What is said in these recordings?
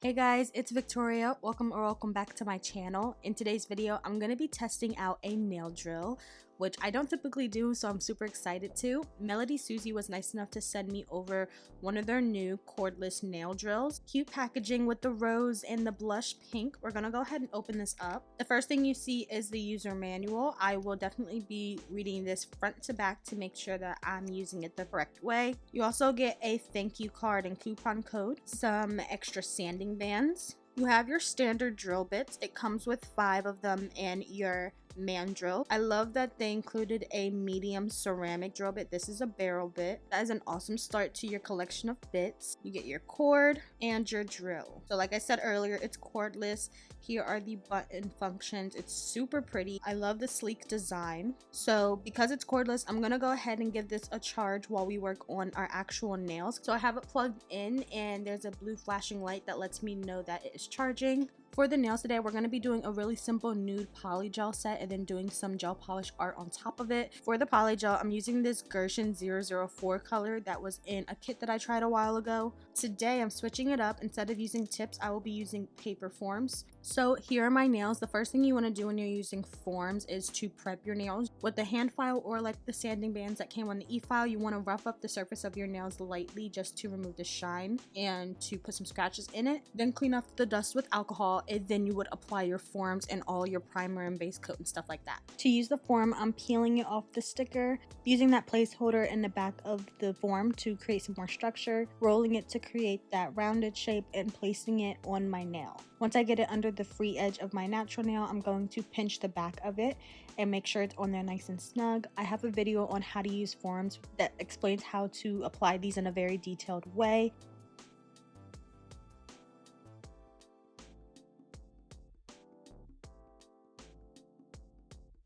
Hey guys, it's Victoria. Welcome back to my channel. In today's video, I'm going to be testing out a nail drill, which I don't typically do, so I'm super excited to. MelodySusie was nice enough to send me over one of their new cordless nail drills. Cute packaging with the rose and the blush pink. We're going to go ahead and open this up. The first thing you see is the user manual. I will definitely be reading this front to back to make sure that I'm using it the correct way. You also get a thank you card and coupon code, some extra sanding bands. You have your standard drill bits. It comes with 5 of them and your man drill. I love that they included a medium ceramic drill bit. This is a barrel bit. That is an awesome start to your collection of bits. You get your cord and your drill. So like I said earlier, it's cordless. Here are the button functions. It's super pretty. I love the sleek design. So because it's cordless, I'm gonna go ahead and give this a charge while we work on our actual nails. So I have it plugged in and there's a blue flashing light that lets me know that it is charging. For the nails today, we're going to be doing a really simple nude polygel set and then doing some gel polish art on top of it. For the polygel, I'm using this Gershon 004 color that was in a kit that I tried a while ago. Today, I'm switching it up. Instead of using tips, I will be using paper forms. So here are my nails. The first thing you want to do when you're using forms is to prep your nails. With the hand file or like the sanding bands that came on the e-file, you want to rough up the surface of your nails lightly just to remove the shine and to put some scratches in it. Then clean off the dust with alcohol, and then you would apply your forms and all your primer and base coat and stuff like that. To use the form, I'm peeling it off the sticker, using that placeholder in the back of the form to create some more structure, rolling it to create that rounded shape and placing it on my nail. Once I get it under the free edge of my natural nail, I'm going to pinch the back of it and make sure it's on there nice and snug. I have a video on how to use forms that explains how to apply these in a very detailed way.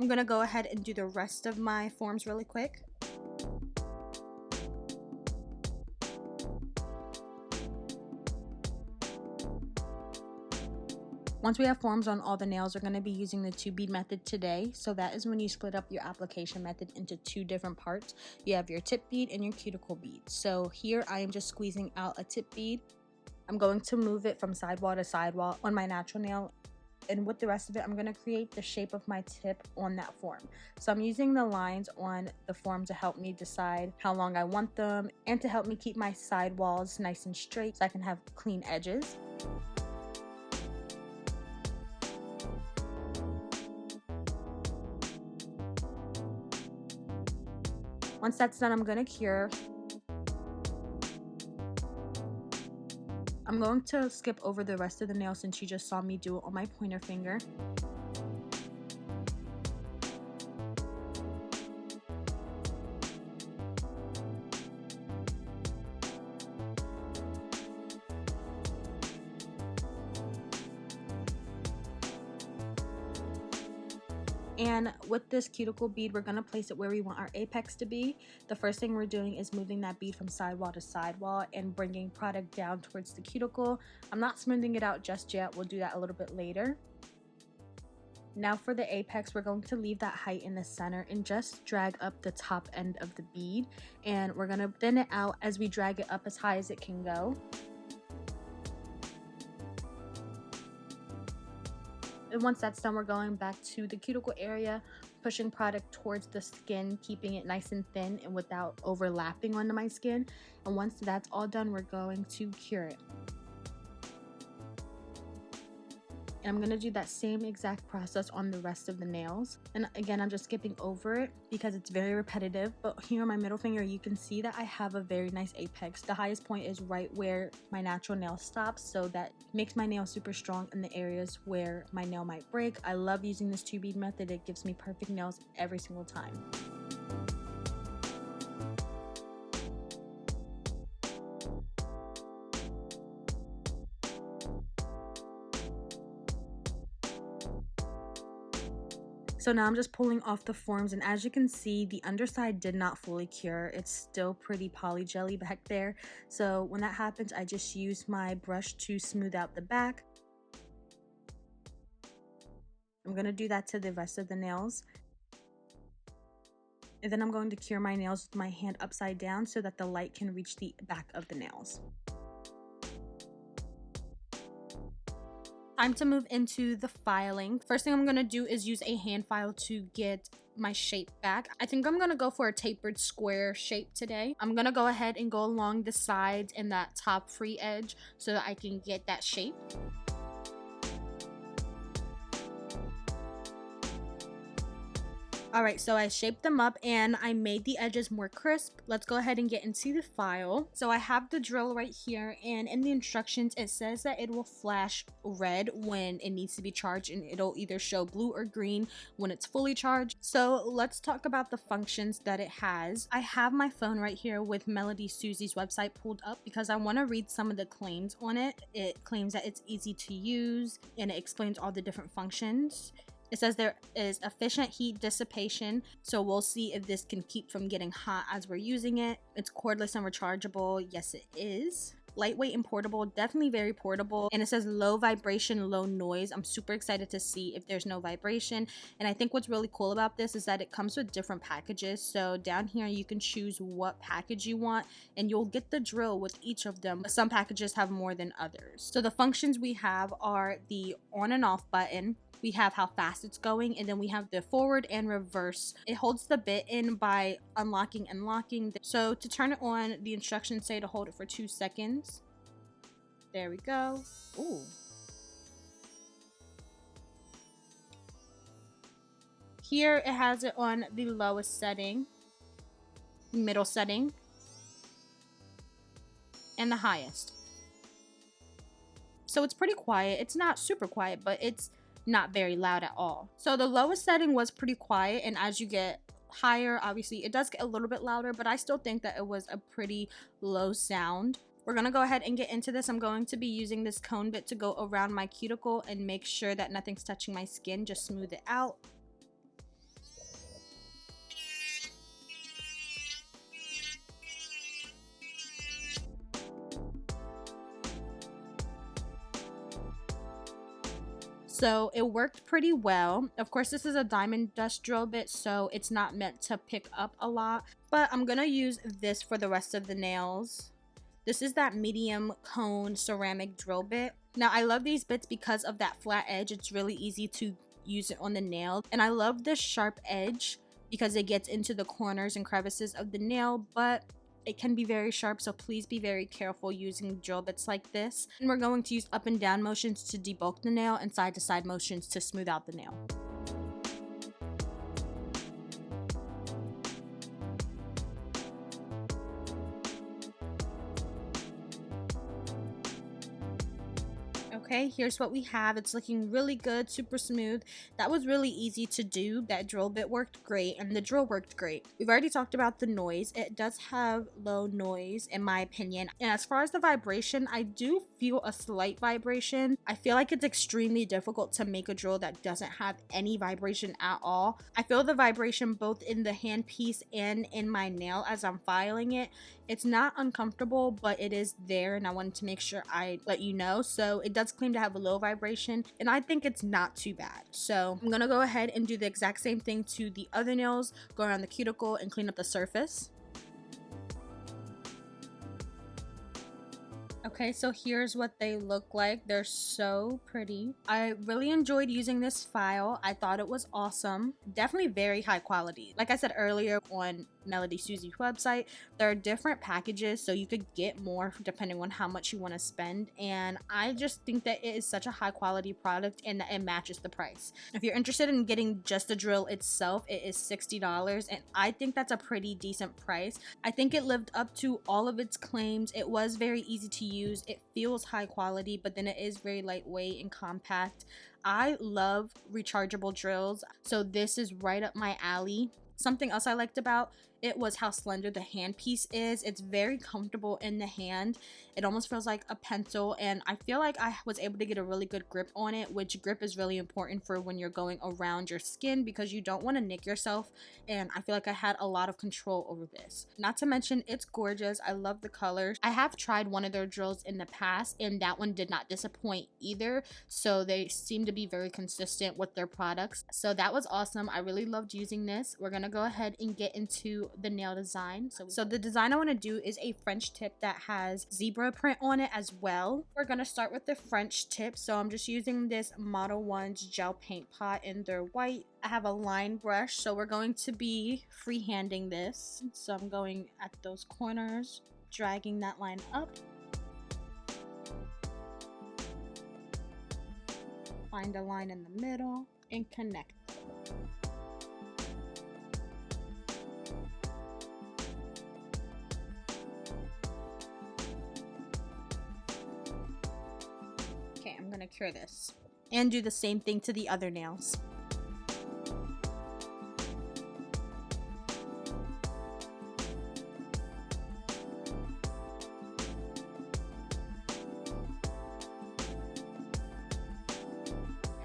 I'm gonna go ahead and do the rest of my forms really quick. Once we have forms on all the nails, we're going to be using the 2-bead method today. So that is when you split up your application method into 2 different parts. You have your tip bead and your cuticle bead. So here I am just squeezing out a tip bead. I'm going to move it from sidewall to sidewall on my natural nail. And with the rest of it, I'm going to create the shape of my tip on that form. So I'm using the lines on the form to help me decide how long I want them and to help me keep my sidewalls nice and straight so I can have clean edges. Once that's done, I'm going to cure. I'm going to skip over the rest of the nail since you just saw me do it on my pointer finger. And with this cuticle bead, we're going to place it where we want our apex to be. The first thing we're doing is moving that bead from sidewall to sidewall and bringing product down towards the cuticle. I'm not smoothing it out just yet. We'll do that a little bit later. Now for the apex, we're going to leave that height in the center and just drag up the top end of the bead. And we're going to thin it out as we drag it up as high as it can go. And once that's done, we're going back to the cuticle area, pushing product towards the skin, keeping it nice and thin and without overlapping onto my skin. And once that's all done, we're going to cure it. And I'm going to do that same exact process on the rest of the nails. And again, I'm just skipping over it because it's very repetitive. But here on my middle finger, you can see that I have a very nice apex. The highest point is right where my natural nail stops, so that makes my nail super strong in the areas where my nail might break. I love using this 2-bead method. It gives me perfect nails every single time. So now I'm just pulling off the forms, and as you can see, the underside did not fully cure. It's still pretty polygelly back there. So when that happens, I just use my brush to smooth out the back. I'm going to do that to the rest of the nails. And then I'm going to cure my nails with my hand upside down so that the light can reach the back of the nails. Time to move into the filing. First thing I'm gonna do is use a hand file to get my shape back. I think I'm gonna go for a tapered square shape today. I'm gonna go ahead and go along the sides and that top free edge so that I can get that shape. Alright, so I shaped them up and I made the edges more crisp. Let's go ahead and get into the file. So I have the drill right here, and in the instructions it says that it will flash red when it needs to be charged, and it'll either show blue or green when it's fully charged. So let's talk about the functions that it has. I have my phone right here with MelodySusie's website pulled up because I want to read some of the claims on it. It claims that it's easy to use and it explains all the different functions. It says there is efficient heat dissipation, so we'll see if this can keep from getting hot as we're using it. It's cordless and rechargeable. Yes, it is. Lightweight and portable, definitely very portable. And it says low vibration, low noise. I'm super excited to see if there's no vibration. And I think what's really cool about this is that it comes with different packages. So down here you can choose what package you want and you'll get the drill with each of them. Some packages have more than others. So the functions we have are the on and off button. We have how fast it's going, and then we have the forward and reverse. It holds the bit in by unlocking and locking. So to turn it on, the instructions say to hold it for 2 seconds. There we go. Ooh. Here it has it on the lowest setting, middle setting, and the highest. So it's pretty quiet. It's not super quiet, but it's not very loud at all. So the lowest setting was pretty quiet, and as you get higher, obviously it does get a little bit louder, but I still think that it was a pretty low sound. We're gonna go ahead and get into this. I'm going to be using this cone bit to go around my cuticle and make sure that nothing's touching my skin. Just smooth it out. So it worked pretty well. Of course, this is a diamond dust drill bit, so it's not meant to pick up a lot, but I'm gonna use this for the rest of the nails. This is that medium cone ceramic drill bit. Now I love these bits because of that flat edge. It's really easy to use it on the nail, and I love this sharp edge because it gets into the corners and crevices of the nail, but it can be very sharp, so please be very careful using drill bits like this. And we're going to use up and down motions to debulk the nail and side to side motions to smooth out the nail. Okay, here's what we have. It's looking really good, super smooth. That was really easy to do. That drill bit worked great, and the drill worked great. We've already talked about the noise. It does have low noise in my opinion. And as far as the vibration, I do feel a slight vibration. I feel like it's extremely difficult to make a drill that doesn't have any vibration at all. I feel the vibration both in the handpiece and in my nail as I'm filing it. It's not uncomfortable, but it is there, and I wanted to make sure I let you know. So it does claim to have a low vibration, and I think it's not too bad. So I'm gonna go ahead and do the exact same thing to the other nails, go around the cuticle and clean up the surface. Okay, so here's what they look like. They're so pretty. I really enjoyed using this file. I thought it was awesome. Definitely very high quality. Like I said earlier, on MelodySusie's website, there are different packages, so you could get more depending on how much you want to spend, and I just think that it is such a high quality product and that it matches the price. If you're interested in getting just the drill itself, it is $60, and I think that's a pretty decent price. I think it lived up to all of its claims. It was very easy to use. It feels high quality, but then it is very lightweight and compact. I love rechargeable drills, so this is right up my alley. Something else I liked about it was how slender the handpiece is. It's very comfortable in the hand. It almost feels like a pencil, and I feel like I was able to get a really good grip on it, which grip is really important for when you're going around your skin because you don't want to nick yourself, and I feel like I had a lot of control over this. Not to mention, it's gorgeous. I love the colors. I have tried one of their drills in the past, and that one did not disappoint either, so they seem to be very consistent with their products. So that was awesome. I really loved using this. We're gonna go ahead and get into the nail design. So the design I want to do is a French tip that has zebra print on it as well. We're going to start with the French tip. So I'm just using this Model 1's gel paint pot in their white. I have a line brush, so we're going to be freehanding this. So I'm going at those corners, dragging that line up. Find a line in the middle and connect it. Okay, I'm gonna cure this and do the same thing to the other nails.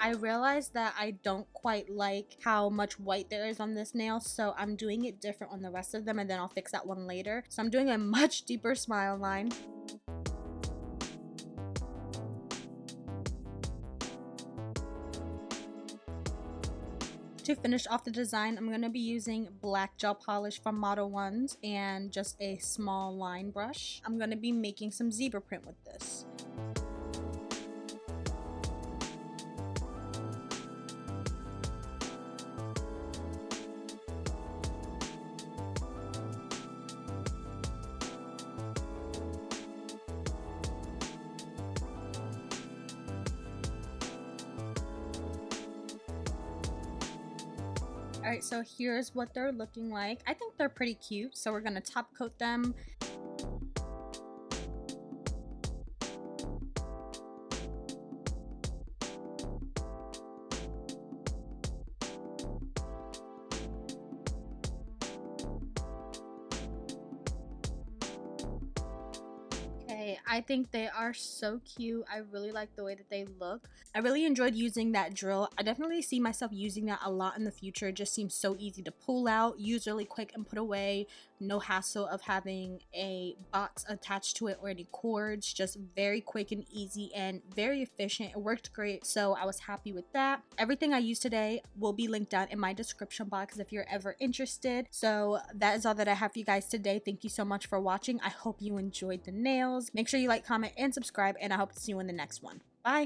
I realized that I don't quite like how much white there is on this nail, so I'm doing it different on the rest of them, and then I'll fix that one later. So I'm doing a much deeper smile line. To finish off the design, I'm going to be using black gel polish from Model 1's and just a small line brush. I'm going to be making some zebra print with this. Alright, so here's what they're looking like. I think they're pretty cute, so we're going to top coat them. I think they are so cute. I really like the way that they look. I really enjoyed using that drill. I definitely see myself using that a lot in the future. It just seems so easy to pull out, use really quick and put away. No hassle of having a box attached to it or any cords. Just very quick and easy and very efficient. It worked great, so I was happy with that. Everything I used today will be linked down in my description box if you're ever interested. So that is all that I have for you guys today. Thank you so much for watching. I hope you enjoyed the nails. Make sure you like, comment, and subscribe, and I hope to see you in the next one. Bye!